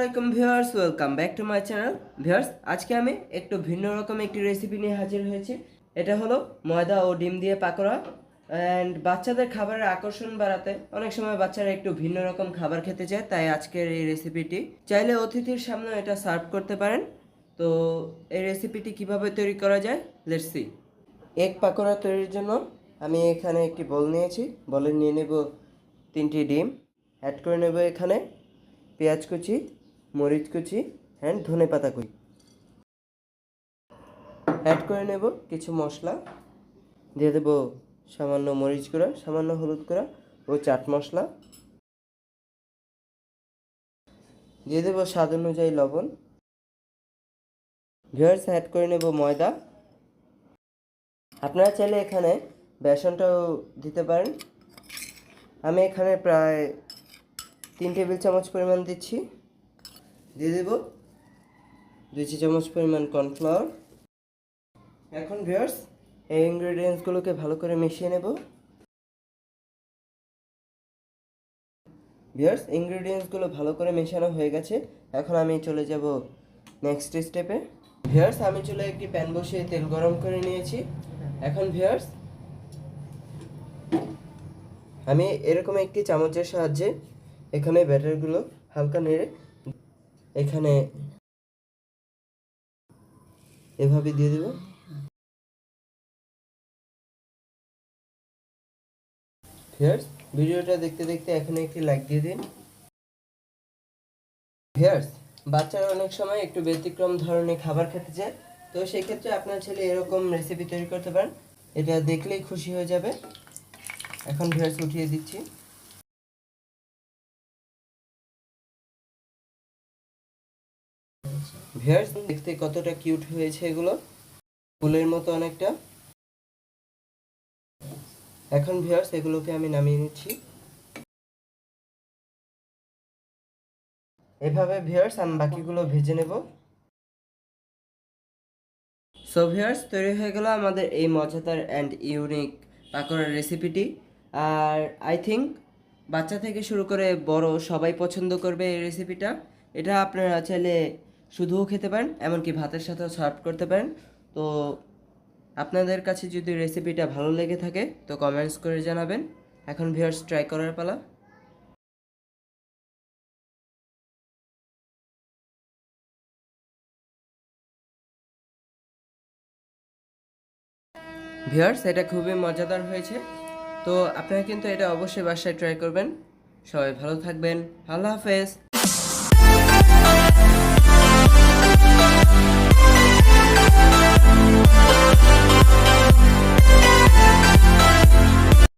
আলাইকুম viewers, welcome back to my channel. Viewers, আজকে আমি একটু ভিন্ন রকম একটি রেসিপি নিয়ে হাজির হয়েছি। এটা হলো ময়দা ও ডিম দিয়ে পাকোড়া। অ্যান্ড বাচ্চাদের খাবারের আকর্ষণ বাড়াতে অনেক সময় বাচ্চারা একটু ভিন্ন রকম খাবার খেতে চায়, তাই আজকের এই রেসিপিটি চাইলে অতিথির সামনে এটা সার্ভ করতে পারেন। তো এই রেসিপিটি কিভাবে তৈরি করা যায়, লেটস সি। এগ পাকোড়া তৈরির জন্য আমি এখানে একটি বোল নিয়েছি। বলে নিয়ে নেব 3টি ডিম। অ্যাড করে নেব এখানে পেঁয়াজ কুচি, মরিচ কুচি অ্যান্ড ধনেপাতা কুচি। অ্যাড করে নেব কিছু মশলা। দিয়ে দেব সামান্য মরিচ গুঁড়া, সামান্য হলুদ গুঁড়া ও চাট মশলা। দিয়ে দেব স্বাদ অনুযায়ী লবণ। ভিউয়ার্স, অ্যাড করে নেব ময়দা। আপনারা চাইলে এখানে বেসনটাও দিতে পারেন। আমি এখানে প্রায় 3 টেবিল চামচ পরিমাণ দিচ্ছি। দিয়ে দেব 2 চা চামচ পরিমাণ কর্নফ্লাওয়ার। এখন ভিউয়ার্স, এই ইনগ্রেডিয়েন্টসগুলোকে ভালো করে মিশিয়ে নেব। ভিউয়ার্স, ইনগ্রেডিয়েন্টসগুলো ভালো করে মেশানো হয়ে গেছে। এখন আমি চলে যাব নেক্সট স্টেপে। ভিউয়ার্স, আমি চুলে একটি প্যান বসিয়ে তেল গরম করে নিয়েছি। এখন ভিউয়ার্স, আমি এরকম একটি চামচের সাহায্যে এখানে ব্যাটারগুলো হালকা নেড়ে এখানে এভাবে দিয়ে দেব। ভিউয়ার্স, ভিডিওটা দেখতে দেখতে এখানে একটি লাইক দিয়ে দিন। ভিউয়ার্স, বাচ্চারা অনেক সময় একটু ব্যতিক্রম ধরনের খাবার খেতে চায়, তো সেই ক্ষেত্রে আপনার ছেলে এরকম রেসিপি তৈরি করতে পারেন। এটা দেখলেই খুশি হয়ে যাবে। এখন ভিউয়ার্স, উঠিয়ে দিচ্ছি। ভিউয়ার্স, দেখতে কতটা কিউট হয়েছে এগুলো, ফুলের মতো অনেকটা। এখন ভিউয়ার্স, এগুলোকে আমি নামিয়ে নিচ্ছি। এভাবে ভিউয়ার্স আমি বাকিগুলো ভেজে নেব। সো ভিউয়ার্স, তৈরি হয়ে গেল আমাদের এই মজাদার অ্যান্ড ইউনিক পাকোড়ার রেসিপিটি। আর আই থিঙ্ক বাচ্চা থেকে শুরু করে বড় সবাই পছন্দ করবে এই রেসিপিটা। এটা আপনারা চাইলে শুধুও খেতে পারেন, এমনকি ভাতের সাথেও সার্ভ করতে পারেন। তো আপনাদের কাছে যদি রেসিপিটা ভালো লেগে থাকে তো কমেন্টস করে জানাবেন। এখন ভিউয়ার্স, ট্রাই করার পালা। ভিউয়ার্স, এটা খুবই মজাদার হয়েছে। তো আপনারা কিন্তু এটা অবশ্যই বাসায় ট্রাই করবেন। সবাই ভালো থাকবেন। আল্লাহ হাফেজ।